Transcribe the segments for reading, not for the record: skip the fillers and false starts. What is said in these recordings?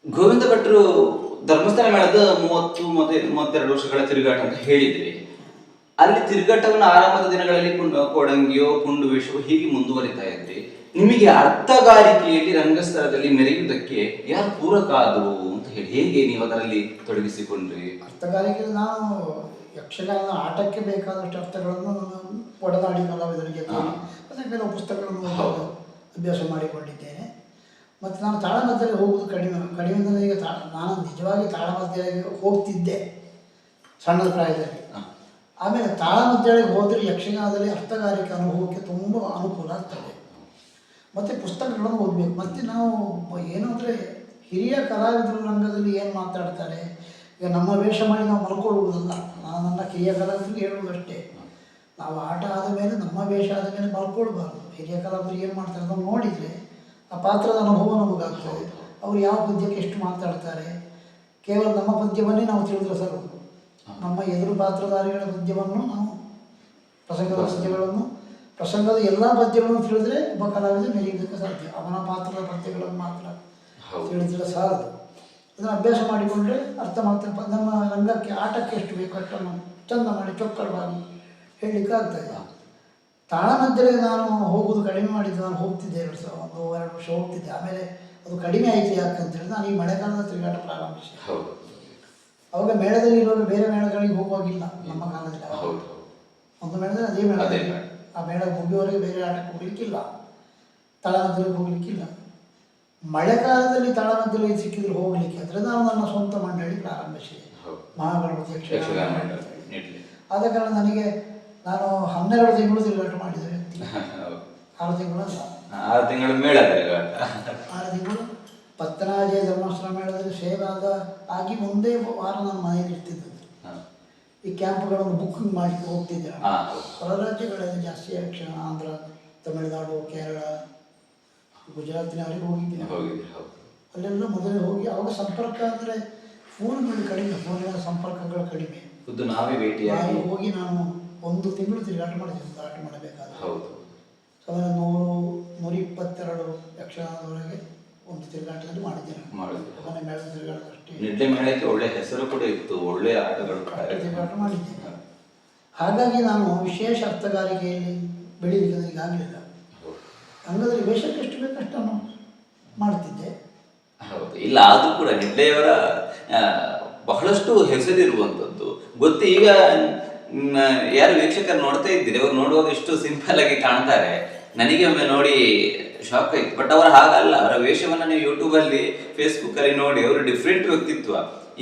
ಗೋವಿಂದ ಭಟ್ರು ಧರ್ಮಸ್ಥಳ ಮೇಳದ 32 ವರ್ಷಗಳ ತಿರುಗಾಟ ಅಂತ ಹೇಳಿದ್ರಿ. ಅಲ್ಲಿ ತಿರುಗಾಟವನ್ನು ಆರಂಭದ ದಿನಗಳಲ್ಲಿ ಕೋಡಂಗಿಯೋ ಪುಂಡು ವೇಷವೋ ಹೀಗೆ ಮುಂದುವರಿತಾ ಇದ್ರಿ. ನಿಮಗೆ ಅರ್ಥಗಾರಿಕೆಯಲ್ಲಿ ರಂಗಸ್ಥಳದಲ್ಲಿ ಮೆರೆಯುವುದಕ್ಕೆ ಯಾರು ಪೂರಕ ಆದರು ಅಂತ ಹೇಳಿ ಹೇಗೆ ನೀವು ಅದರಲ್ಲಿ ತೊಡಗಿಸಿಕೊಂಡ್ರಿ? ಅರ್ಥಗಾರಿಕೆಯಲ್ಲಿ ನಾನು ಯಕ್ಷಗಾನ ಆಟಕ್ಕೆ ಬೇಕಾದಷ್ಟು ಅರ್ಥಗಳನ್ನು ಒಡನಾಡಿ ಕಲಾವಿದರಿಗೆ ಅದಕ್ಕೆ ಕೆಲವು ಪುಸ್ತಕಗಳನ್ನು ಅಭ್ಯಾಸ ಮಾಡಿಕೊಂಡಿದ್ದೇನೆ. ಮತ್ತು ನಾನು ತಾಳಮದ್ದಲೆಗೆ ಹೋಗುವುದು ಕಡಿಮೆ ಅಂದರೆ ಈಗ ನಾನು ನಿಜವಾಗಿ ತಾಳಮದ್ದಲೆಗೆ ಹೋಗ್ತಿದ್ದೆ ಸಣ್ಣದ ಪ್ರಾಯದಲ್ಲಿ. ಆಮೇಲೆ ತಾಳಮದ್ದಲೆಗೆ ಹೋದರೆ ಯಕ್ಷಗಾನದಲ್ಲಿ ಅರ್ಥಗಾರಿಕೆ ಅನುಭವಕ್ಕೆ ತುಂಬ ಅನುಕೂಲ ಆಗ್ತದೆ. ಮತ್ತು ಪುಸ್ತಕಗಳನ್ನು ಓದಬೇಕು. ಮತ್ತು ನಾವು ಏನು ಅಂದರೆ ಹಿರಿಯ ಕಲಾವಿದರು ರಂಗದಲ್ಲಿ ಏನು ಮಾತಾಡ್ತಾರೆ, ಈಗ ನಮ್ಮ ವೇಷ ಮಾಡಿ ನಾವು ಮಲ್ಕೊಳ್ಳುವುದಲ್ಲ. ನಾನು ನನ್ನ ಹಿರಿಯ ಕಲಾವಿದರಿಗೆ ಹೇಳುವುದಷ್ಟೇ, ನಾವು ಆಟ ಆದ ಮೇಲೆ ನಮ್ಮ ವೇಷ ಆದ ಮೇಲೆ ಮಲ್ಕೊಳ್ಬಾರ್ದು. ಹಿರಿಯ ಕಲಾವಿದರು ಏನು ಮಾಡ್ತಾರೆ ಅದನ್ನು ನೋಡಿದರೆ ಆ ಪಾತ್ರದ ಅನುಭವ ನಮಗಾಗ್ತದೆ. ಅವರು ಯಾವ ಪದ್ಯಕ್ಕೆ ಎಷ್ಟು ಮಾತಾಡ್ತಾರೆ, ಕೇವಲ ನಮ್ಮ ಪದ್ಯವನ್ನೇ ನಾವು ತಿಳಿದ್ರೆ ಸಾಕು. ನಮ್ಮ ಎದುರು ಪಾತ್ರಧಾರಿಗಳ ಪದ್ಯವನ್ನು ನಾವು ಪ್ರಸಂಗದ ಎಲ್ಲ ಪದ್ಯಗಳನ್ನು ತಿಳಿದ್ರೆ ಒಬ್ಬ ಕಲಾವಿದ ಮೆರೆಯುವುದಕ್ಕೆ ಸಾಧ್ಯ. ಅವನ ಪಾತ್ರದ ಪದ್ಯಗಳನ್ನು ಮಾತ್ರ ತಿಳಿದ್ರೆ ಸಾಲದು. ಅದನ್ನು ಅಭ್ಯಾಸ ಮಾಡಿಕೊಂಡ್ರೆ ಅರ್ಥ ಮಾಡ್ತಾರೆ. ನಮ್ಮ ರಂಗಕ್ಕೆ ಆಟಕ್ಕೆ ಎಷ್ಟು ಬೇಕು ಅಷ್ಟನ್ನು ಚಂದ ಮಾಡಿ ಚೊಕ್ಕಡವಾಗಿ ಹೇಳಲಿಕ್ಕೆ ಆಗ್ತದೆ. ತಾಳಮದ್ದಲೆಗೆ ನಾನು ಹೋಗುವುದು ಕಡಿಮೆ ಮಾಡಿದ್ದು. ನಾನು ಹೋಗ್ತಿದ್ದೆ 2 ವರ್ಷ ಹೋಗ್ತಿದ್ದೆ. ಆಮೇಲೆ ಅದು ಕಡಿಮೆ ಆಯಿತು ಯಾಕಂತೇಳಿ ನಾನು ಈ ಮಳೆಗಾಲದ ತಿರುಗಾಟ ಪ್ರಾರಂಭಿಸಿದೆ. ಅವಾಗ ಮೇಳದಲ್ಲಿ ಇರುವಾಗ ಬೇರೆ ಮೇಳಗಳಿಗೆ ಹೋಗುವಾಗಿಲ್ಲ. ನಮ್ಮ ಕಾಲದಲ್ಲಿ ಒಂದು ಮೇಳದಲ್ಲಿ ಅದೇ ಮೇಳ, ಆ ಮೇಳ ಮುಗಿಯುವವರೆಗೆ ಬೇರೆ ಆಟಕ್ಕೆ ಹೋಗ್ಲಿಕ್ಕಿಲ್ಲ, ತಾಳಮದ್ದಲೆಗೆ ಹೋಗ್ಲಿಕ್ಕಿಲ್ಲ. ಮಳೆಗಾಲದಲ್ಲಿ ತಾಳಮದ್ದಲೆಗೆ ಸಿಕ್ಕಿದ್ರು ಹೋಗ್ಲಿಕ್ಕೆ ಅಂದರೆ ನಾನು ನನ್ನ ಸ್ವಂತ ಮಂಡಳಿ ಪ್ರಾರಂಭಿಸಿದೆ, ಮಹಾಗಣಪತಿ ಯಕ್ಷಗಾನ. ಆದ ಕಾರಣ ನನಗೆ ನಾನು 12 ತಿಂಗಳು ತಿರುಗಾಟ ಮಾಡಿದ ವ್ಯಕ್ತಿ. 6 ತಿಂಗಳಲ್ಲ, 6 ತಿಂಗಳು ಮೇಳ ತಿರುಗಾಟ. 6 ತಿಂಗಳು ಪತ್ತನಾಜಯ ಧರ್ಮಸ್ಥಳ ಮೇಳದಲ್ಲಿ ಸೇವಾದ ಆಗಿ ಒಂದೇ ವಾರ ನಾನು ಮನೆಯಲ್ಲಿ ಇರ್ತಿದ್ದದ್ದು. ಈ ಕ್ಯಾಂಪ್ಗಳನ್ನು ಬುಕ್ಕಿಂಗ್ ಮಾಡಿ ಹೋಗ್ತಿದ್ದೆ. ಹೊರ ರಾಜ್ಯಗಳಲ್ಲಿ ಜಾಸ್ತಿ ಯಕ್ಷಗಾನ, ಆಂಧ್ರ, ತಮಿಳುನಾಡು, ಕೇರಳ, ಗುಜರಾತಿನವರೆಗೆ ಹೋಗಿದ್ದೀನಿ. ಅಲ್ಲೆಲ್ಲ ಮೊದಲೇ ಹೋಗಿ ಅವಾಗ ಸಂಪರ್ಕ ಅಂದರೆ ಫೋನ್ಗಳು ಕಡಿಮೆ, ಫೋನಿನ ಸಂಪರ್ಕಗಳು ಕಡಿಮೆ. ನಾವೇ ಭೇಟಿಯಾಗಿ ಹೋಗಿ ನಾನು 1 ತಿಂಗಳು ತಿರುಗಾಟ ಮಾಡಿದ್ದೆ. ಒಂದು ಆಟ ಮಾಡಬೇಕಾದ್ರೆ 122 ಯಕ್ಷಗಾನದವರೆಗೆ ಒಂದು ತಿರುಗಾಟದಲ್ಲಿ ಮಾಡಿದ್ದೇನೆ. ಮನೆ ಮೇಳದ ತಿರುಗಾಟ ಅಷ್ಟೇ. ನಿಡ್ಲೆ ಮೇಳಕ್ಕೆ ಒಳ್ಳೆ ಹೆಸರು ಕೂಡ ಇತ್ತು, ಒಳ್ಳೆಯ ಆಟಗಳು ತಿರುಗಾಟ ಮಾಡಿದ್ದೇನೆ. ಹಾಗಾಗಿ ನಾನು ವಿಶೇಷ ಅರ್ಥಗಾರಿಕೆಯಲ್ಲಿ ಬೆಳೀಲಿಕ್ಕೆ ನನಗೆ ಆಗಲಿಲ್ಲ. ರಂಗದಲ್ಲಿ ವೇಷಕ್ಕೆ ಎಷ್ಟು ಬೇಕಷ್ಟನ್ನು ಮಾಡ್ತಿದ್ದೆ. ಹೌದು, ಇಲ್ಲ ಆದರೂ ಕೂಡ ನಿಡ್ಲೆಯವರ ಬಹಳಷ್ಟು ಹೆಸರಿರುವಂಥದ್ದು ಗೊತ್ತು. ಈಗ ಯಾರು ವೀಕ್ಷಕರು ನೋಡ್ತಾ ಇದ್ದೀರಿ, ಅವ್ರು ನೋಡುವಾಗ ಇಷ್ಟು ಸಿಂಪಲ್ ಆಗಿ ಕಾಣ್ತಾರೆ. ನನಗೆ ಒಮ್ಮೆ ನೋಡಿ ಶಾಕ್ ಆಯ್ತು. ಬಟ್ ಅವರು ಹಾಗಲ್ಲ. ಅವರ ವೇಷವನ್ನು ನೀವು ಯೂಟ್ಯೂಬಲ್ಲಿ, ಫೇಸ್ಬುಕ್ಕಲ್ಲಿ ನೋಡಿ, ಅವರು ಡಿಫ್ರೆಂಟ್ ವ್ಯಕ್ತಿತ್ವ.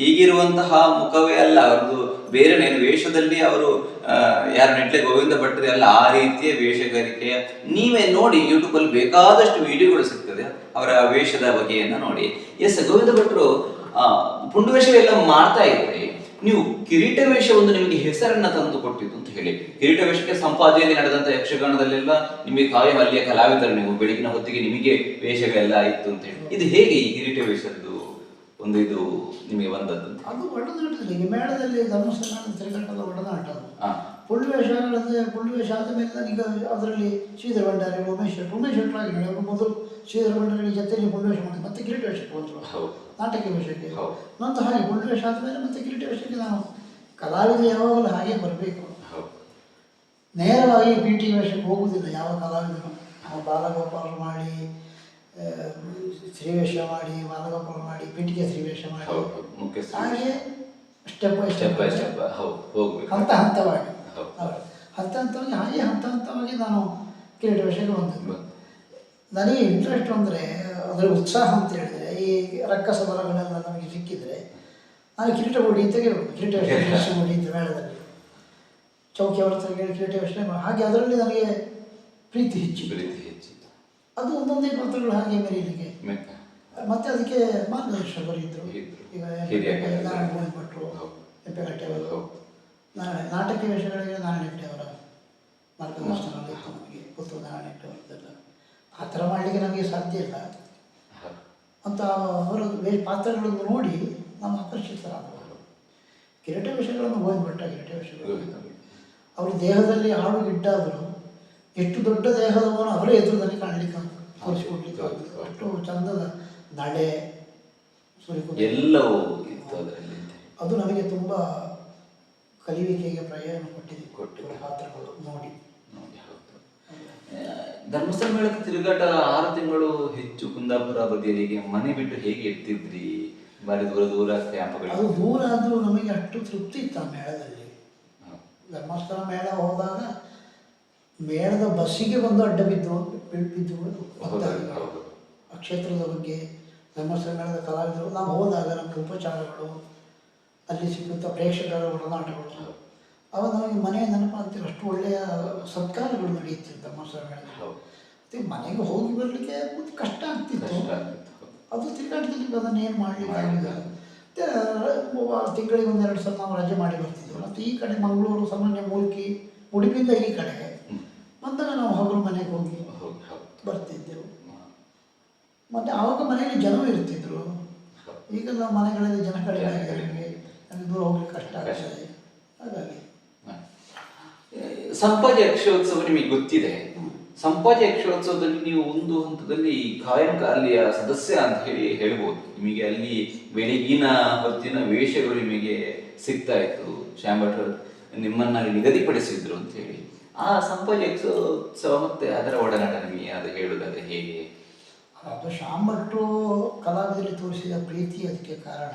ಈಗಿರುವಂತಹ ಮುಖವೇ ಅಲ್ಲ ಅವ್ರದ್ದು, ಬೇರೆ ವೇಷದಲ್ಲಿ ಅವರು ಯಾರು ನೆಟ್ಲೆ ಗೋವಿಂದ ಭಟ್ರು ಅಲ್ಲ, ಆ ರೀತಿಯ ವೇಷಗಾರಿಕೆಯ ನೀವೇ ನೋಡಿ. ಯೂಟ್ಯೂಬಲ್ಲಿ ಬೇಕಾದಷ್ಟು ವಿಡಿಯೋಗಳು ಸಿಗ್ತದೆ ಅವರ ವೇಷದ ಬಗೆಯನ್ನು ನೋಡಿ. ಎಸ್, ಗೋವಿಂದ ಭಟ್ರು ಪುಂಡು ವೇಷವೆಲ್ಲ ಮಾಡ್ತಾ ಇದ್ರಿ. ನೀವು ಕಿರೀಟ ವೇಷ ಒಂದು ನಿಮಗೆ ಹೆಸರನ್ನ ತಂದು ಕೊಟ್ಟಿದ್ದು ಅಂತ ಹೇಳಿ. ಕಿರೀಟ ವೇಷಕ್ಕೆ ಸಂಪಾದನೆಯಲ್ಲಿ ನಡೆದಂತ ಯಕ್ಷಗಾನದಲ್ಲೆಲ್ಲ ನಿಮಗೆ ಕಾವ್ಯ ಅಲ್ಲಿಯ ಕಲಾವಿದರು, ನೀವು ಬೆಳಗಿನ ಹೊತ್ತಿಗೆ ನಿಮಗೆ ವೇಷಗಳೆಲ್ಲ ಇತ್ತು ಅಂತ ಹೇಳಿ. ಇದು ಹೇಗೆ ಈ ಕಿರೀಟ ವೇಷದ್ದು ಒಂದು ಇದು ನಿಮಗೆ ಬಂದದ್ದು? ಅದು ಒಡನಾಟದಲ್ಲಿ ಈ ಮೇಳದಲ್ಲಿ ಧರ್ಮಸ್ಥಳ ತಿರುಗಾಟದ ಒಡನಾಟ. ಪುಳ್ಳು ವೇಷ ಆದ ಮೇಲೆ ನನಗೆ ಅದರಲ್ಲಿ ಶ್ರೀಧರ ಭಂಡಾರಿ, ಉಮೇಶ್ ಶೆಟ್ಟರಾಗಿ ನೋಡಿ. ಅವರು ಮೊದಲು ಶ್ರೀಧರ ಭಂಡಾರಿ ಜೊತೆಯಲ್ಲಿ ಪುಳ್ಳು ವೇಷ ಮಾಡಿ ಮತ್ತೆ ಕಿರೀಟ ವೇಷಕ್ಕೆ ಹೋದರು, ನಾಟಕ ವೇಷಕ್ಕೆ. ನಂತರ ಹಾಗೆ ಪುಳ್ಳು ವೇಷ ಆದಮೇಲೆ ಮತ್ತೆ ಕಿರೀಟ ವೇಷಕ್ಕೆ ನಾನು ಕಲಾವಿದ ಯಾವಾಗಲೂ ಹಾಗೆ ಬರಬೇಕು. ನೇರವಾಗಿ ಪಿ ಟಿ ವೇಷಕ್ಕೆ ಹೋಗುವುದಿಲ್ಲ ಯಾವ ಕಲಾವಿದರು. ಬಾಲಗೋಪಾಲ ಮಾಡಿ, ಶ್ರೀವೇಷ ಮಾಡಿ, ಬಾಲಗೋಪಾಲ ಮಾಡಿ, ಪೀಠಿಕೆ ಶ್ರೀವೇಷ ಮಾಡಿ, ಹಾಗೆ ಸ್ಟೆಪ್ ಬೈ ಸ್ಟೆಪ್ ಹಂತ ಹಂತವಾಗಿ ನಾನು ಕಿರೀಟ ವೇಷಕ್ಕೆ ಬಂದಿದ್ದೆ. ನನಗೆ ಇಂಟ್ರೆಸ್ಟ್ ಅಂದರೆ ಅದರ ಉತ್ಸಾಹ ಅಂತ ಹೇಳಿದರೆ, ಈ ರಕ್ಕಸ ಬರಗಳೆಲ್ಲ ನಮಗೆ ಸಿಕ್ಕಿದರೆ ನಾನು ಕಿರೀಟ ಗೋಡಿ ಅಂತ ಕೇಳಬೇಕು. ಕಿರೀಟ ವೇಷ ಗೋಡಿ ಅಂತ ಮೇಳದಲ್ಲಿ ಚೌಕಿ ಅವರ ಹತ್ರ ಕೇಳಿ ಕಿರೀಟ ವೇಷ ಹಾಗೆ ಅದರಲ್ಲಿ ನನಗೆ ಪ್ರೀತಿ ಹೆಚ್ಚು. ಅದು ಒಂದೊಂದೇ ಪಾತ್ರಗಳು ಹಾಗೆ ಮೆರೀಲಿಕ್ಕೆ. ಮತ್ತು ಅದಕ್ಕೆ ಮಾರ್ಗದರ್ಶಕರು ಇದ್ದರು. ಈಗ ನಾರಾಯಣ ಗೋವಿಂದ ಭಟ್ರು, ಹೆಪ್ಪೆಗಟ್ಟೆಯವರು, ನಾಟಕ ವೇಷಗಳಿಗೆ ನಾರಾಯಣ ಹೆಗ್ಡೆಯವರ ಮಾರ್ಗದರ್ಶನ ಇತ್ತು ನಮಗೆ. ಪುತ್ರ ನಾರಾಯಣ ಹೆಗ್ಡೆಯವರದ್ದೆಲ್ಲ ಆ ಥರ ಮಾಡಲಿಕ್ಕೆ ನಮಗೆ ಸಾಧ್ಯ ಇಲ್ಲ ಅಂತ ಅವರ ಪಾತ್ರಗಳನ್ನು ನೋಡಿ ನಾವು ಆಕರ್ಷಿತರಾದವರು. ಕಿರೀಟ ವೇಷಗಳನ್ನು ಗೋವಿಂದ ಭಟ್ಟ ಕಿರೀಟ ವೇಷಗಳು ಅವರು ದೇಹದಲ್ಲಿ ಹಾಡು ಗಿಡ್ಡಾದರು ಎಷ್ಟು ದೊಡ್ಡ ದೇಹದವನು ಅವರೇ ಎದುರಲ್ಲಿ ಕಾಣಲಿಕ್ಕೆ ತೋರಿಸಿಕೊಡ್ಲಿಕ್ಕೆ ಅಷ್ಟು ಚಂದದ ನಡೆ, ಸೂರ್ಯಕುಂಡ ಎಲ್ಲವೂ ಇತ್ತು ಅದರಲ್ಲಿ. ಅದು ನನಗೆ ತುಂಬ ಕಲಿವಿಕೆಗೆ ಪ್ರಯೋಜನ ಕೊಟ್ಟಿದೆ ಪಾತ್ರಗಳು ನೋಡಿ. ಧರ್ಮಸ್ಥಳ ಮೇಳಕ್ಕೆ ತಿರುಗಾಟ 6 ತಿಂಗಳು ಹೆಚ್ಚು ಕುಂದಾಪುರ ಬದಿಯಲ್ಲಿಗೆ ಮನೆ ಬಿಟ್ಟು ಹೇಗೆ ಇರ್ತಿದ್ರಿ? ಬಾರಿ ದೂರ ದೂರ ಕ್ಯಾಂಪ್ಗಳು. ಅದು ದೂರ ಆದರೂ ನಮಗೆ ಅಷ್ಟು ತೃಪ್ತಿ ಇತ್ತು ಆ ಮೇಳದಲ್ಲಿ. ಧರ್ಮಸ್ಥಳ ಮೇಳ ಹೋದಾಗ ಮೇಳದ ಬಸ್ಸಿಗೆ ಬಂದು ಅಡ್ಡ ಬಿದ್ದು ಆ ಕ್ಷೇತ್ರದ ಬಗ್ಗೆ, ಧರ್ಮಸ್ಥಳ ಮೇಳದ ಕಲಾವಿದರು ನಾವು ಹೋದಾಗ ನಮಗೆ ಉಪಚಾರಗಳು, ಅಲ್ಲಿ ಸಿಕ್ಕುತ್ತ ಪ್ರೇಕ್ಷಕರ ಒಡನಾಟಗಳು, ಅವಾಗ ನಮಗೆ ಮನೆ ನೆನಪಾಗ್ತಿರೋ ಅಷ್ಟು ಒಳ್ಳೆಯ ಸತ್ಕಾರಗಳು ನಡೆಯುತ್ತಿತ್ತು ಧರ್ಮಸ್ಥಳ ಮೇಳದಲ್ಲಿ. ಮತ್ತು ಮನೆಗೆ ಹೋಗಿ ಬರಲಿಕ್ಕೆ ಕಷ್ಟ ಆಗ್ತಿತ್ತು. ಅದು ತಿರುಗಾಟದಲ್ಲಿ ಅದನ್ನು ಏನು ಮಾಡಲಿಕ್ಕೆ ಆಗಿಲ್ಲ. ಮತ್ತು ತಿಂಗಳಿಗೆ 1-2 ಸಲ ನಾವು ರಜೆ ಮಾಡಿ ಬರ್ತಿದ್ದೆವು. ಮತ್ತು ಈ ಕಡೆ ಮಂಗಳೂರು, ಸಾಮಾನ್ಯ ಮೂಲ್ಕಿ, ಉಡುಪಿಯಿಂದ ಈ ಕಡೆಗೆ ಬಂದಾಗ ನಾವು ಹಗಲು ಮನೆಗೆ ಹೋಗಿ ಬರ್ತಿದ್ದೆವು. ಮತ್ತು ಆವಾಗ ಮನೆಯಲ್ಲಿ ಜನವೂ ಇರ್ತಿದ್ರು. ಈಗ ನಾವು ಮನೆಗಳಲ್ಲಿ ಜನ ಕಡಿಮೆ ಆಗಿದ್ದಾರೆ, ನಮಗೆ ದೂರ ಹೋಗ್ಲಿಕ್ಕೆ ಕಷ್ಟ ಆಗ್ತದೆ. ಹಾಗಾಗಿ ಸಂಪಾಜಿ ಯಕ್ಷೋತ್ಸವ ನಿಮಗೆ ಗೊತ್ತಿದೆ. ಸಂಪಾಜಿ ಯಕ್ಷೋತ್ಸವದಲ್ಲಿ ನೀವು ಒಂದು ಹಂತದಲ್ಲಿ ಕಾಯಂ ಅಲ್ಲಿಯ ಸದಸ್ಯ ಅಂತ ಹೇಳ್ಬೋದು. ನಿಮಗೆ ಅಲ್ಲಿ ಬೆಳಗಿನ ಹೊತ್ತಿನ ವೇಷಗಳು ನಿಮಗೆ ಸಿಗ್ತಾ ಇತ್ತು. ಶ್ಯಾಮ್ ಭಟ್ರು ನಿಮ್ಮನ್ನ ನಿಗದಿಪಡಿಸಿದ್ರು ಅಂತ ಹೇಳಿ. ಆ ಸಂಪಾಜಿ ಯಕ್ಷೋತ್ಸವ ಮತ್ತೆ ಅದರ ಒಡನಾಟ ನಿಮಗೆ ಏನಾದ್ರು ಹೇಳುದಾದ್ರೆ ಹೇಗೆ? ಅದು ಶ್ಯಾಮ್ ಭಟ್ರು ಕಲಾವಿದರಲ್ಲಿ ತೋರಿಸಿದ ಪ್ರೀತಿ ಅದಕ್ಕೆ ಕಾರಣ.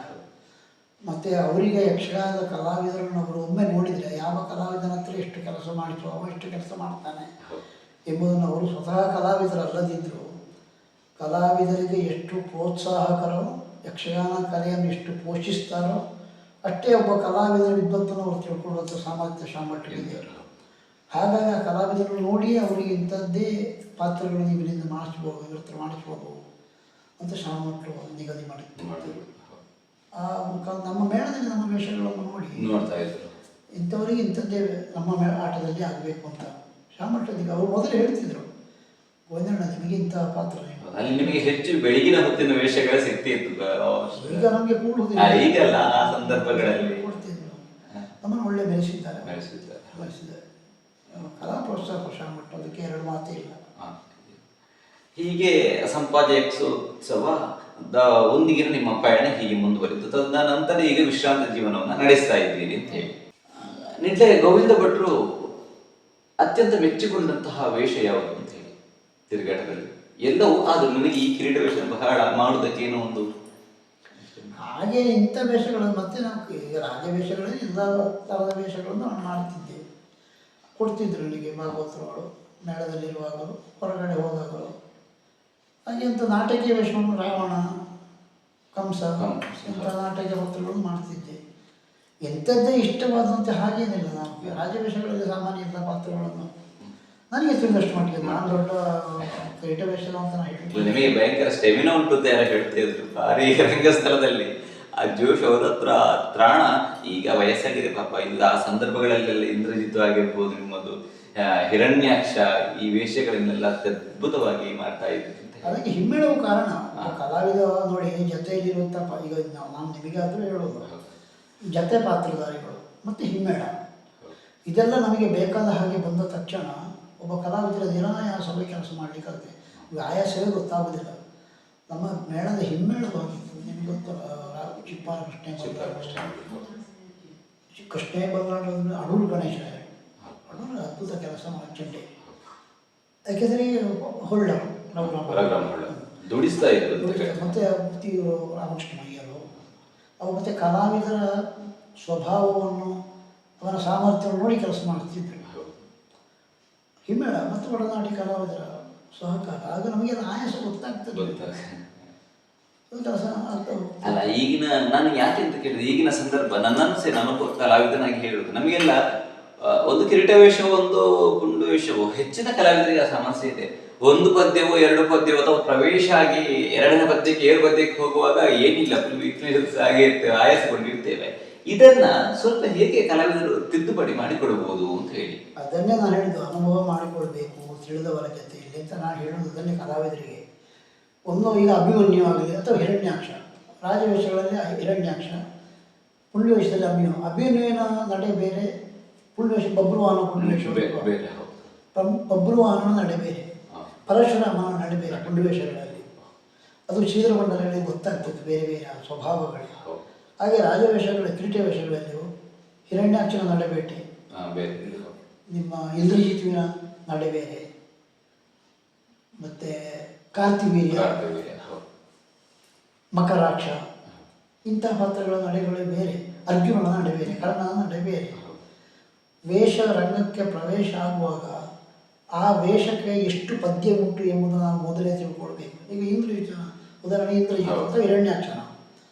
ಮತ್ತು ಅವರಿಗೆ ಯಕ್ಷಗಾನದ ಕಲಾವಿದರನ್ನು ಅವರು ಒಮ್ಮೆ ನೋಡಿದರೆ ಯಾವ ಕಲಾವಿದನ ಹತ್ರ ಎಷ್ಟು ಕೆಲಸ ಮಾಡಿದ್ರು ಅವ ಎಷ್ಟು ಕೆಲಸ ಮಾಡ್ತಾನೆ ಎಂಬುದನ್ನು ಅವರು ಸ್ವತಃ ಕಲಾವಿದರಲ್ಲದಿದ್ದರು. ಕಲಾವಿದರಿಗೆ ಎಷ್ಟು ಪ್ರೋತ್ಸಾಹಕರೋ, ಯಕ್ಷಗಾನ ಕಲೆಯನ್ನು ಎಷ್ಟು ಪೋಷಿಸ್ತಾರೋ ಅಷ್ಟೇ ಒಬ್ಬ ಕಲಾವಿದರ ವಿದ್ವತ್ತನ್ನು ಅವರು ತಿಳ್ಕೊಳ್ಳುವಂಥ ಸಾಮರ್ಥ್ಯ ಶ್ಯಾಮ್ ಭಟ್ರಿಗೆ. ಹಾಗಾಗಿ ಆ ಕಲಾವಿದರನ್ನು ನೋಡಿ ಅವರಿಗೆ ಇಂಥದ್ದೇ ಪಾತ್ರಗಳನ್ನು ಇವರಿಂದ ಮಾಡಿಸ್ಬೋದು, ಇವ್ರ ಹತ್ರ ಮಾಡಿಸ್ಬೋದು ಅಂತ ಶ್ಯಾಮ್ ಭಟ್ರು ನಿಗದಿ ಮಾಡಿದ್ರು. ಆ ನಮ್ಮ ಮೇಳದಲ್ಲಿ ನಮ್ಮ ವೇಷಗಳನ್ನು ನೋಡಿ ನೋಡ್ತಾ ಇದ್ರು, ಇಂಥವರಿಗೆ ಇಂಥದ್ದೇ ನಮ್ಮ ಆಟದಲ್ಲಿ ಆಗಬೇಕು ಅಂತ ಶ್ಯಾಮ್ ಭಟ್ರು ಅವರು ಮೊದಲು ಹೇಳ್ತಿದ್ರು, ಗೋವಿಂದಣ್ಣ ನಿಮಗೆ ಇಂಥ ಪಾತ್ರ ಅಲ್ಲಿ ನಿಮಗೆ ಹೆಚ್ಚು ಬೆಳಗಿನ ಹೊತ್ತಿನ ವೇಷಗಳ ಸಿಗ್ತಿತ್ತು. ಈಗ ನಮಗೆ ಕೂಡುವುದಿಲ್ಲ, ಈಗಲ್ಲ ಆ ಸಂದರ್ಭಗಳಲ್ಲಿ ಕೊಡ್ತಿದ್ರು. ನಮ್ಮನ್ನು ಒಳ್ಳೆ ಬೆಳೆಸಿದ್ದಾರೆ. ಕಲಾ ಪ್ರೋತ್ಸಾಹ ಶ್ಯಾಮ್ ಭಟ್ರು, ಅದಕ್ಕೆ 2 ಮಾತೇ ಇಲ್ಲ. ಹೀಗೆ ಸಂಪಾಜಿ ಯಕ್ಷೋತ್ಸವ ಒಂದಿಗಿನ ನಿಮ್ಮ ಪಯಣ ಹೀಗೆ ಮುಂದುವರಿತು. ತದನಂತರ ಈಗ ವಿಶ್ರಾಂತ ಜೀವನವನ್ನು ನಡೆಸ್ತಾ ಇದ್ದೀರಿ ಅಂತ ಹೇಳಿ. ನಿಡ್ಲೆ ಗೋವಿಂದ ಭಟ್ರು ಅತ್ಯಂತ ಮೆಚ್ಚಿಕೊಂಡಂತಹ ವೇಷ ಯಾವುದು ಅಂತ ಹೇಳಿ ತಿರುಗಾಟದಲ್ಲಿ? ಎಲ್ಲವೂ ಆದರೂ ನನಗೆ ಈ ಕಿರೀಟ ವೇಷ ಬಹಳ ಮಾಡುವುದಕ್ಕೆ ಏನೋ ಒಂದು ಹಾಗೆ ಇಂಥ ವೇಷಗಳನ್ನು ಮತ್ತೆ ನಾವು ಈಗ ರಾಜ ವೇಷಗಳಲ್ಲಿ ಎಲ್ಲ ಥರದ ವೇಷಗಳನ್ನು ನಾನು ಮಾಡ್ತಿದ್ದೆ. ಕೊಡ್ತಿದ್ರು ನನಗೆ ಭಾಗವತರುಗಳು ಮೇಳದಲ್ಲಿರುವಾಗಲೂ ಹೊರಗಡೆ ಹೋದಾಗಲೂ. ಹಾಗೆ ಇಂಥ ನಾಟಕೀಯ ವೇಷವನ್ನು ರಾವಣ, ಕಂಸ ಇಂಥ ನಾಟಕೀಯ ಪಾತ್ರಗಳನ್ನು ಮಾಡ್ತಿದ್ದೆ. ಎಂಥದ್ದೇ ಇಷ್ಟವಾದಂತೆ ಹಾಗೇನಿಲ್ಲ. ನಾನು ರಾಜವೇಷಗಳಲ್ಲಿ ಸಾಮಾನ್ಯ ಎಲ್ಲ ಪಾತ್ರಗಳನ್ನು ನನಗೆ ತಿಳಿದಷ್ಟು ಮಟ್ಟಿಗೆ, ನಾನು ದೊಡ್ಡ ಕಿರೀಟ ವೇಷದ ಅಂತ ನಾನು ಹೇಳ್ತೀನಿ. ನಿಮಗೆ ಭಯಂಕರ ಸ್ಟೆಮಿನಾ ಉಂಟು ಅಂತ ಯಾರು ಹೇಳ್ತಾ ಇದ್ರು ಭಾರಿ ರಂಗಸ್ಥಳದಲ್ಲಿ. ಆ ಜೋಶ್ ಅವ್ರ ಹತ್ರ ತ್ರಾಣ. ಈಗ ವಯಸ್ಸಾಗಿದೆ ಪಾಪ. ಇದು ಆ ಸಂದರ್ಭಗಳಲ್ಲೆಲ್ಲ ಇಂದ್ರಜಿತ್ ಆಗಿರ್ಬೋದು, ನಿಮ್ಮದು ಹಿರಣ್ಯಾಕ್ಷ, ಈ ವೇಷಗಳನ್ನೆಲ್ಲ ಅತ್ಯದ್ಭುತವಾಗಿ ಮಾಡ್ತಾ ಇದ್ರು. ಅದಕ್ಕೆ ಹಿಮ್ಮೇಳವು ಕಾರಣ. ಕಲಾವಿದ ನೋಡಿ ಜೊತೆಯಲ್ಲಿರುವಂಥ ಈಗ ನಾನು ನಿಮಗಾದರೂ ಹೇಳೋದು, ಜತೆ ಪಾತ್ರಧಾರಿಗಳು ಮತ್ತು ಹಿಮ್ಮೇಳ ಇದೆಲ್ಲ ನಮಗೆ ಬೇಕಾದ ಹಾಗೆ ಬಂದ ತಕ್ಷಣ ಒಬ್ಬ ಕಲಾವಿದರ ನಿರಾಯಾಸವಾಗಿ ಕೆಲಸ ಮಾಡಲಿಕ್ಕಾಗುತ್ತೆ. ಆಯಾಸವೇ ಗೊತ್ತಾಗೋದಿಲ್ಲ. ನಮ್ಮ ಮೇಳದ ಹಿಮ್ಮೇಳವಾಗಿತ್ತು. ನಿಮ್ಗೆ ಗೊತ್ತಲ್ಲ, ಚಿಪ್ಪಾರ ಕೃಷ್ಣೇ ಬಲ್ಲಾಡು ಅಂದರೆ ಅಡೂರು ಗಣೇಶ, ಅಡೂರು ಅದ್ಭುತ ಕೆಲಸ ಚಂಡೆ. ಯಾಕೆಂದರೆ ಹೊಳ್ಳ ದುಡಿಸ್ತಾ ಇದ್ರು. ಮತ್ತು ರಾಮಕೃಷ್ಣ ಅಯ್ಯರು ಅವು ಮತ್ತು ಕಲಾವಿದರ ಸ್ವಭಾವವನ್ನು, ಅವನ ಸಾಮರ್ಥ್ಯವನ್ನು ನೋಡಿ ಕೆಲಸ ಮಾಡ್ತಿದ್ರು. ಹಿಮ್ಮೇಳ ಮತ್ತು ಒಡನಾಡಿ ಕಲಾವಿದರ ಸಹಕಾರ, ಆಗ ನಮಗೆ ಆಯಾಸ ಗೊತ್ತಾಗ್ತದೆ. ಕೆಲಸ ಅಲ್ಲ ಈಗಿನ, ನಾನು ಯಾಕೆ ಅಂತ ಕೇಳಿದ್ರೆ ಈಗಿನ ಸಂದರ್ಭ ನನ್ನನ್ನು ಸಹ ನಾನು ಕಲಾವಿದನಾಗಿ ಹೇಳುದು, ನಮಗೆಲ್ಲ ಒಂದು ಕಿರೀಟ ವೇಷವೋ ಒಂದು ಕುಂಡು ವೇಷವೋ ಹೆಚ್ಚಿನ ಕಲಾವಿದರಿಗೆ ಆ ಸಮಸ್ಯೆ ಇದೆ. ಒಂದು ಪದ್ಯವೋ 2 ಪದ್ಯವೋ ಅಥವಾ ಪ್ರವೇಶ ಆಗಿ 2ನೇ ಪದ್ಯಕ್ಕೆ 7 ಪದ್ಯಕ್ಕೆ ಹೋಗುವಾಗ ಏನಿಲ್ಲ, ವೀಕ್ನೆಸ್ ಹಾಗೆ ಆಯಾಸಗೊಂಡಿರ್ತೇವೆ. ಇದನ್ನ ಸ್ವಲ್ಪ ಹೇಗೆ ಕಲಾವಿದರು ತಿದ್ದುಪಡಿ ಮಾಡಿಕೊಡಬಹುದು ಅಂತ ಹೇಳಿ. ಅದನ್ನೇ ನಾನು ಹೇಳಿದ್ದು, ಅನುಭವ ಮಾಡಿಕೊಳ್ಬೇಕು ತಿಳಿದವರ ಜೊತೆಯಲ್ಲಿ ಅಂತ ನಾನು ಹೇಳೋದು. ಅದನ್ನೇ ಕಲಾವಿದರಿಗೆ ಒಂದು, ಈಗ ಅಭಿಮನ್ಯು ಆಗಲಿ ಅಥವಾ ಹಿರಣ್ಯಾಕ್ಷ, ರಾಜವೇಷಗಳಲ್ಲಿ ಹಿರಣ್ಯಾಕ್ಷ, ಪುಣ್ಯವೇಷದಲ್ಲಿ ಅಭಿಮನ್ಯುವಿನ ನಡೆ ಬೇರೆ, ಪುಣ್ಯವೇಷ ಬಬ್ರುವಾಹನ, ಪುಣ್ಯವೇಷ ಬಬ್ರುವಾಹನ ನಡೆ ಬೇರೆ, ಪರಶುರಾಮನ ನಡೆ ಬೇರೆ ಪುಣ್ಯವೇಷಗಳಲ್ಲಿ. ಅದು ಛಿದ್ರಮಂಡಲಗಳಿಗೆ ಗೊತ್ತಾಗ್ತದೆ ಬೇರೆ ಬೇರೆ ಸ್ವಭಾವಗಳು. ಹೌದು. ಹಾಗೆ ರಾಜವೇಷಗಳ ಕಿರೀಟ ವೇಷಗಳಲ್ಲಿಯೂ ಹಿರಣ್ಯಾಕ್ಷನ ನಡೆಬೇಟೆ, ಬೇರೆ ನಿಮ್ಮ ಇಂದ್ರಜಿತುವಿನ ನಡೆ ಬೇರೆ, ಮತ್ತು ಕಾರ್ತಿವೀರ್ಯ, ಮಕರಾಕ್ಷ ಇಂಥ ಪಾತ್ರಗಳ ನಡೆಗಳೇ ಬೇರೆ, ಅರ್ಜುನನ ನಡೆ ಬೇರೆ, ಕರ್ಣನ ನಡೆ ಬೇರೆ. ವೇಷ ರಂಗಕ್ಕೆ ಪ್ರವೇಶ ಆಗುವಾಗ ಆ ವೇಷಕ್ಕೆ ಎಷ್ಟು ಪದ್ಯ ಉಂಟು ಎಂಬುದು ನಾವು ಮೊದಲೇ ತಿಳ್ಕೊಳ್ಬೇಕು. ಈಗ ಇಂದ್ರಜಿತನ ಉದಾಹರಣೆ, ಇಂದ್ರಜಿತ ಅಥವಾ ಹಿರಣ್ಯಾಕ್ಷನ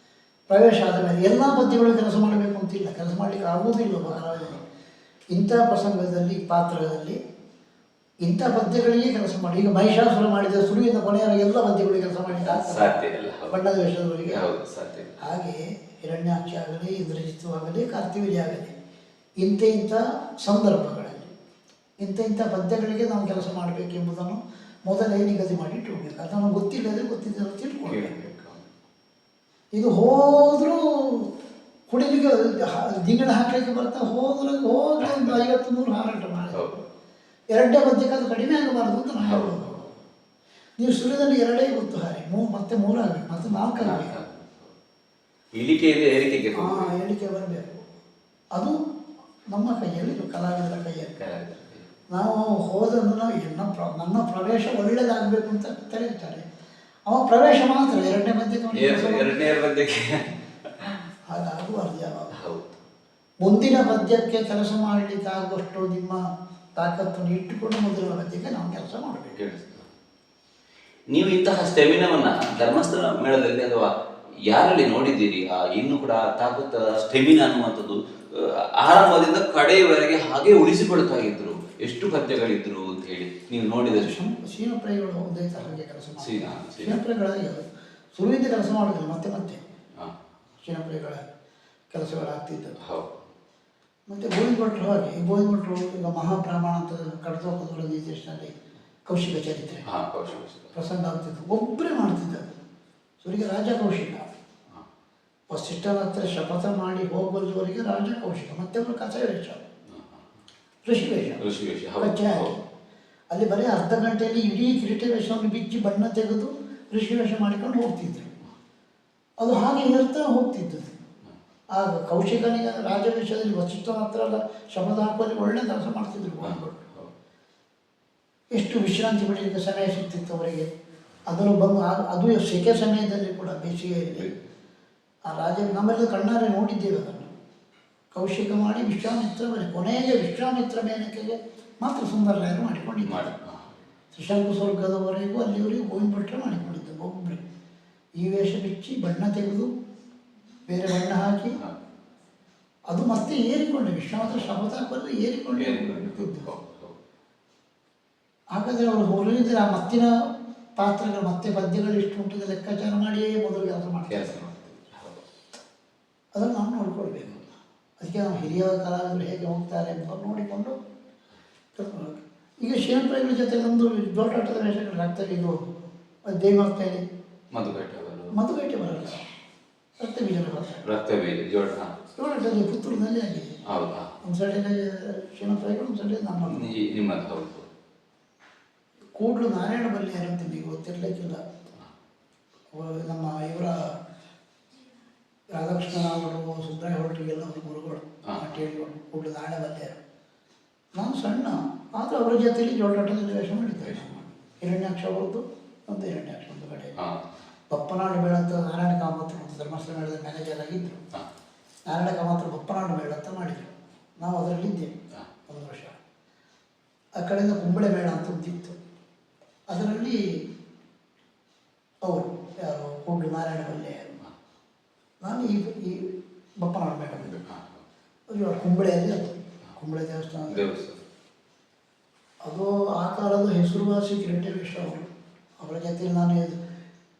ಪ್ರವೇಶ ಆದ ಮೇಲೆ ಎಲ್ಲ ಪದ್ಯಗಳು ಕೆಲಸ ಮಾಡಬೇಕು ಅಂತಿಲ್ಲ, ಕೆಲಸ ಮಾಡಲಿಕ್ಕೆ ಆಗುವುದಿಲ್ಲ ಒಬ್ಬ ಕಲಾವಿದನಿಗೆ. ಇಂಥ ಪ್ರಸಂಗದಲ್ಲಿ ಪಾತ್ರದಲ್ಲಿ ಇಂಥ ಪದ್ಯಗಳಿಗೆ ಕೆಲಸ ಮಾಡಿ. ಈಗ ಮಹಿಷಾಸುರ ಮಾಡಿದ ಸುರುವಿನ ಕೊನೆಯವರೆಗೆ ಎಲ್ಲ ಪದ್ಯಗಳಿಗೆ ಕೆಲಸ ಮಾಡಲಿಕ್ಕೆ ಸಾಧ್ಯ ಇಲ್ಲ, ಬಣ್ಣದ ವೇಷದವರಿಗೆ ಸಾಧ್ಯ. ಹಾಗೆ ಹಿರಣ್ಯಾಕ್ಷ ಆಗಲಿ, ಇಂದ್ರಜಿತ್ತು ಆಗಲಿ, ಕಾರ್ತಿವೀರ್ಯ ಆಗಲಿ, ಇಂಥ ಸಂದರ್ಭಗಳಲ್ಲಿ ಇಂಥ ಪದ್ಯಗಳಿಗೆ ನಾವು ಕೆಲಸ ಮಾಡಬೇಕೆಂಬುದನ್ನು ಮೊದಲೇ ನಿಗದಿ ಮಾಡಿ ಇಟ್ಟುಕೋಬೇಕು. ಅದನ್ನು ಗೊತ್ತಿಲ್ಲದೆ ಗೊತ್ತಿದ್ದರೆ ತಿಳ್ಕೊಳ್ಬೇಕು. ಇದು ಹೋದರೂ ಕುಡಿಲಿಕ್ಕೆ ದಿಂಗಣ ಹಾಕಲಿಕ್ಕೆ ಬರ್ತಾ ಹೋದ್ರೆ ಒಂದು 50-100 ಹಾರಾಟ ಮಾಡಿ ಎರಡೇ ಪದ್ಯಕ್ಕೆ ಅದು ಕಡಿಮೆ ಆಗಬಾರ್ದು ಅಂತ ನಾನು ಹೇಳೋದು. ನೀವು ಸುರಿದಲ್ಲಿ 2 ಗೊತ್ತು ಹಾರಿ, ಮತ್ತೆ 3 ಆಗಬೇಕು, ಮತ್ತೆ 4 ಆಗಬೇಕು. ಏಳಿಕೆ ಬರಬೇಕು. ಅದು ನಮ್ಮ ಕೈಯಲ್ಲಿ, ಕಲಾವಿದರ ಕೈಯಲ್ಲಿ. ನಾವು ಹೋದನ್ನು ನನ್ನ ಪ್ರವೇಶ ಒಳ್ಳೆಯದಾಗಬೇಕು ಅಂತ ತೆರೀತಾರೆ. ಅವ ಪ್ರವೇಶ ಮಾತ್ರ ಎರಡನೇ ಪದ್ಯಕ್ಕೆ ಹಾಗಾಗುವರ್ದು ಯಾವಾಗ. ಮುಂದಿನ ಪದ್ಯಕ್ಕೆ ಕೆಲಸ ಮಾಡಲಿಕ್ಕೆ ಆಗುವಷ್ಟು ನಿಮ್ಮ ತಾಕತ್ತನ್ನು ಇಟ್ಟುಕೊಂಡು ಮೊದಲಿನ ಪದ್ಯಕ್ಕೆ ನಾವು ಕೆಲಸ ಮಾಡಬೇಕು. ನೀವು ಇಂತಹ ಸ್ಟೆಮಿನವನ್ನ ಧರ್ಮಸ್ಥಳ ಮೇಳದಲ್ಲಿ ಅಥವಾ ಯಾರಲ್ಲಿ ನೋಡಿದ್ದೀರಿ? ಇನ್ನೂ ಕೂಡ ತಾಕತ್ತ ಸ್ಟೆಮಿನ ಅನ್ನುವಂಥದ್ದು ಆರಂಭದಿಂದ ಕಡೆಯವರೆಗೆ ಹಾಗೆ ಉಳಿಸಿಕೊಳ್ತಾ ಇದ್ರು. ಎಷ್ಟು ಪದ್ಯಗಳಿದ್ರು ಅಂತ ಹೇಳಿ ನೀವು ನೋಡಿದರೆ? ಶೀನಪ್ರಾಯಿಗಳು ಒಂದೇ ಹಾಗೆ ಕೆಲಸ ಮಾಡಿ ಶೀನಪ್ರಾಯಿಗಳಾಗಿ ಸುರುವಿಂದ ಕೆಲಸ ಮಾಡೋದಿಲ್ಲ, ಮತ್ತೆ ಮತ್ತೆ ಶೀನಪ್ರಾಯಿಗಳ ಕೆಲಸಗಳಾಗ್ತಿದ್ದವು. ಮತ್ತು ಗೋವಿಂದಭಟ್ರು ಹಾಗೆ, ಗೋವಿಂದಭಟ್ರು ಈಗ ಮಹಾಬ್ರಾಹ್ಮಣ ಅಂತ ಕಡತೋಪದವರ ನಿರ್ದೇಶನದಲ್ಲಿ ಕೌಶಿಕ ಚರಿತ್ರೆ ಪ್ರಸಂಗ ಆಗ್ತಿತ್ತು, ಒಬ್ಬರೇ ಮಾಡ್ತಿದ್ದರು. ಸುರಿಗೆ ರಾಜ ಕೌಶಿಕ, ವಸಿಷ್ಠನ ಹತ್ರ ಶಪಥ ಮಾಡಿ ಹೋಗುವವರೆಗೆ ರಾಜ ಕೌಶಿಕ, ಮತ್ತೆ ಅವರು ಕಚವೇಷ, ಋಷಿವೇಷ ಕಚ್ಚೆ ಹಾಕಿ ಅಲ್ಲಿ ಬರೀ ಅರ್ಧ ಗಂಟೆಯಲ್ಲಿ ಇಡೀ ಕಿರೀಟ ವೇಷವನ್ನು ಬಿಚ್ಚಿ ಬಣ್ಣ ತೆಗೆದು ಋಷಿವೇಷ ಮಾಡಿಕೊಂಡು ಹೋಗ್ತಿದ್ರು. ಅದು ಹಾಗೆ ಹೇಳ್ತಾ ಹೋಗ್ತಿದ್ದದು. ಆಗ ಕೌಶಿಕನಿಗೆ ರಾಜವೇಷದಲ್ಲಿ ವಸಿಷ್ಠನ ಹತ್ರ ಎಲ್ಲ ಶಪಥ ಹಾಕುವಲ್ಲಿ ಒಳ್ಳೆ ಕೆಲಸ ಮಾಡ್ತಿದ್ರು ಗೋವಿಂದಭಟ್ರು. ಎಷ್ಟು ವಿಶ್ರಾಂತಿ ಪಡೆಯಲಿಕ್ಕೆ ಸಮಯ ಸಿಗ್ತಿತ್ತು ಅವರಿಗೆ. ಅದನ್ನು ಬಂದು ಅದು ಸೆಕೆ ಸಮಯದಲ್ಲಿ ಕೂಡ ಬೇಸಿಗೆಯಲ್ಲಿ ಆ ರಾಜ ನಮ್ಮೆಲ್ಲ ಕಣ್ಣಾರೆ ನೋಡಿದ್ದೇವೆ ಅದನ್ನು. ಕೌಶಿಕ ಮಾಡಿ ವಿಶ್ವಾಮಿತ್ರ ಮೇಲೆ ಕೊನೆಗೆ ವಿಶ್ವಾಮಿತ್ರ ಮೇನಕೆಗೆ ಮಾತ್ರ ಸುಂದರರಾಯರು ಮಾಡಿಕೊಂಡಿದ್ದಾರೆ. ತ್ರಿಶಂಕು ಸ್ವರ್ಗದವರೆಗೂ ಅಲ್ಲಿವರೆಗೂ ಗೋವಿಂದಭಟ್ರು ಮಾಡಿಕೊಂಡಿದ್ದ ಒಬ್ಬರೇ. ಈ ವೇಷ ಬಿಚ್ಚಿ ಬಣ್ಣ ತೆಗೆದು ಬೇರೆ ಬಣ್ಣ ಹಾಕಿ ಅದು ಮತ್ತೆ ಏರಿಕೊಂಡೆ, ವಿಶ್ವಾಮಿತ್ರ ಶಪಥ ಹಾಕಲು ಏರಿಕೊಂಡೆ. ಹಾಗಾದರೆ ಅವರು ಹೊರಗಿದ್ರೆ ಆ ಮತ್ತಿನ ಪಾತ್ರಗಳು ಮತ್ತೆ ಪದ್ಯಗಳು ಎಷ್ಟು ಉಂಟು ಲೆಕ್ಕಾಚಾರ ಮಾಡಿಯೇ ಮೊದಲು ಕೆಲಸ ಮಾಡ್ತಾರೆ. ಅದನ್ನು ನಾವು ನೋಡ್ಕೊಳ್ಬೇಕು. ಅದಕ್ಕೆ ನಾವು ಹಿರಿಯ ಕಲಾವಿದರು ಹೇಗೆ ಹೋಗ್ತಾರೆ ಅಂತ ನೋಡಿಕೊಂಡು ಕರ್ಕೊಂಡು. ಈಗ ಶೀನಪ್ರಾಯಿಗಳ ಜೊತೆ ಒಂದು ದೊಡ್ಡಾಟದ ವೇಷಗಳು ಆಗ್ತವೆ. ಇದು ದೇವಸ್ಥಾನ ಮಧುಬೇಟೆ ಬರಲ್ಲ, ರಕ್ತಬೀಜನ ಬರ್ತಾರೆ. ಜೋಡಾಟದಲ್ಲಿ ಪುತ್ತೂರಿನಲ್ಲಿ ಆಗಿದೆ. ಒಂದು ಸೈಡ್ ಶೀನಪ್ರಾಯಿಗಳು, ಒಂದು ಸೈಡ್ ನಮ್ಮ ಕೂಡಲು ನಾರಾಯಣ ಬಲ್ಲಿಯಾರು ಅಂತ ನೀವು ಗೊತ್ತಿರಲಿಕ್ಕಿಲ್ಲ. ನಮ್ಮ ಇವರ ರಾಧಾಕೃಷ್ಣರಾವರು, ಸುಬ್ರಾಯ ಹೊರಟಿಗೆಲ್ಲ ಒಂದು ಗುರುಗಳು ಅಂತ ಹೇಳಿಕೊಂಡು ಕೂಡಲು ನಾರಾಯಣ ಬಲ್ಲಿಯಾರು. ನಾನು ಸಣ್ಣ, ಆದರೂ ಅವರ ಜೊತೆಯಲ್ಲಿ ಜೋಡಾಟದಲ್ಲಿ ವೇಷ ಮಾಡಿದ್ದಾರೆ. ಹಿರಣ್ಯಾಕ್ಷ ಅವ್ರದ್ದು ಒಂದು ಹಿರಣ್ಯಾಕ್ಷ ಒಂದು ಕಡೆ, ಬಪ್ಪನಾಡು ಮೇಳ ಅಂತ ನಾರಾಯಣ ಕಾಮತ್ರ ಅಂತ ಧರ್ಮಸ್ಥಳ ಮೇಳದ ಮ್ಯಾನೇಜರ್ ಆಗಿದ್ದರು. ನಾರಾಯಣ ಕಾಮತ್ರ ಬಪ್ಪನಾಡು ಮೇಳ ಅಂತ ಮಾಡಿದರು. ನಾವು ಅದರಲ್ಲಿದ್ದೇವೆ 1 ವರ್ಷ. ಆ ಕಡೆಯಿಂದ ಕುಂಬಳೆ ಮೇಳ ಅಂತ ಒಂದಿತ್ತು, ಅದರಲ್ಲಿ ಅವರು ಯಾರು ಕೂಡಲು ನಾರಾಯಣ ಬಲ್ಲಿಯಾರು. ನಾನು ಈ ಬಪ್ಪನಾಡು ಮೇಳ ಅದು ಕುಂಬಳೆಯಲ್ಲಿ, ಅದು ಕುಂಬಳೆ ದೇವಸ್ಥಾನ. ಅದು ಆ ಕಾಲದ ಹೆಸರುವಾಸಿ ಕಿರೀಟ ವೇಷ ಅವರು. ಅವರ ಜೊತೆಯಲ್ಲಿ ನಾನು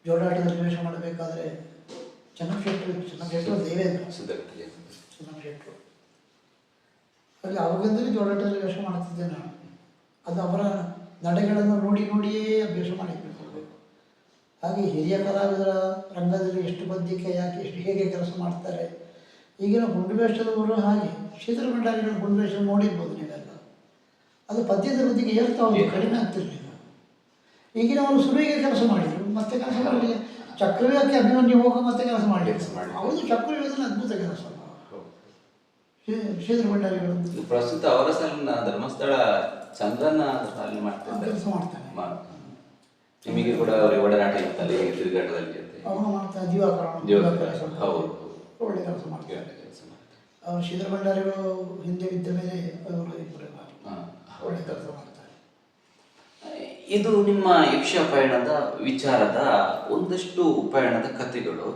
ಜೋಡಾಟದಲ್ಲಿ ವೇಷ ಮಾಡಬೇಕಾದ್ರೆ ಚೆನ್ನಶೆಟ್ಟರು ದೇವೇಂದ್ರ ಚೆನ್ನಶೆಟ್ಟರು ಅಲ್ಲಿ ಅವಾಗಂದರೆ ಜೋಡಾಟದಲ್ಲಿ ವೇಷ ಮಾಡ್ತಿದ್ದೆ ನಾನು. ಅದು ಅವರ ನಡೆಗಳನ್ನು ನೋಡಿಯೇ ಅಭ್ಯಾಸ ಮಾಡಿಕೊಳ್ಬೇಕು. ಹಾಗೆ ಹಿರಿಯ ಕಲಾವಿದರ ರಂಗದಲ್ಲಿ ಎಷ್ಟು ಪದ್ಯಕ್ಕೆ ಯಾಕೆ ಹೇಗೆ ಕೆಲಸ ಮಾಡ್ತಾರೆ. ಈಗಿನ ಗುಂಡುವೇಷದವರು ಹಾಗೆ ಕ್ಷೇತ್ರಮಂಡಲಿಗಳ ಗುಂಡುವೇಷ ನೋಡಿರ್ಬೋದು ನೀವೆಲ್ಲ. ಅದು ಪದ್ಯದ ಬದಿಗೆ ಏರ್ತಾ ಹೋಗಿ ಕಡಿಮೆ ಆಗ್ತಿರಲಿಲ್ಲ. ಈಗಿನವರು ಸುರುವಿಗೆ ಕೆಲಸ ಮಾಡಿದರು, ಮತ್ತೆ ಕೆಲಸ ಮಾಡಲಿಕ್ಕೆ ಚಕ್ರವ್ಯೂಹಕ್ಕೆ ಅಭಿಮನ್ಯು ಹೋಗ ಮತ್ತೆ ಕೆಲಸ ಕೆಲಸ ಮಾಡಲಿಕ್ಕೆ ಮಾಡಿ. ಅವನು ಚಕ್ರವ್ಯೂಹದಲ್ಲಿ ಅದ್ಭುತ ಕೆಲಸ ಶ್ರೀಧರ ಭಂಡಾರಿಗಳು ಈಗ ಪ್ರಸ್ತುತ ಅವರ ಸಾಲಿನ ಧರ್ಮಸ್ಥಳ ಚಂದ್ರನ ಸಾಲಿನ ಮಾಡ್ತಿದ್ದಾರೆ ಕೆಲಸ ಮಾಡ್ತಾನೆ. ನಿಮಗೆ ಕೂಡ ಅವರಿಗೆ ಒಡನಾಟ ಇತ್ತಲ್ಲ ಈಗ ತಿರುಗಾಟದಲ್ಲಿ ಜೊತೆ ಅವನು ಮಾಡ್ತಾನೆ. ದಿವಾಕರ ಕೆಲಸ ಹೌದು ಒಳ್ಳೆ ಕೆಲಸ ಮಾಡ್ತಾನೆ. ಕೆಲಸ ಮಾಡ್ತಾರೆ. ಅವರು ಶ್ರೀಧರ ಭಂಡಾರಿಗಳು ಹಿಂದೆ ಬಿದ್ದ ಮೇಲೆ ಅವರು ಇಬ್ಬರು ಹಾ, ಒಳ್ಳೆ ಕೆಲಸ ಮಾಡ್ತಾರೆ. ಇದು ನಿಮ್ಮ ಯಕ್ಷ ಪಯಣದ ವಿಚಾರದ ಒಂದಷ್ಟು ಪಯಣದ ಕಥೆಗಳು.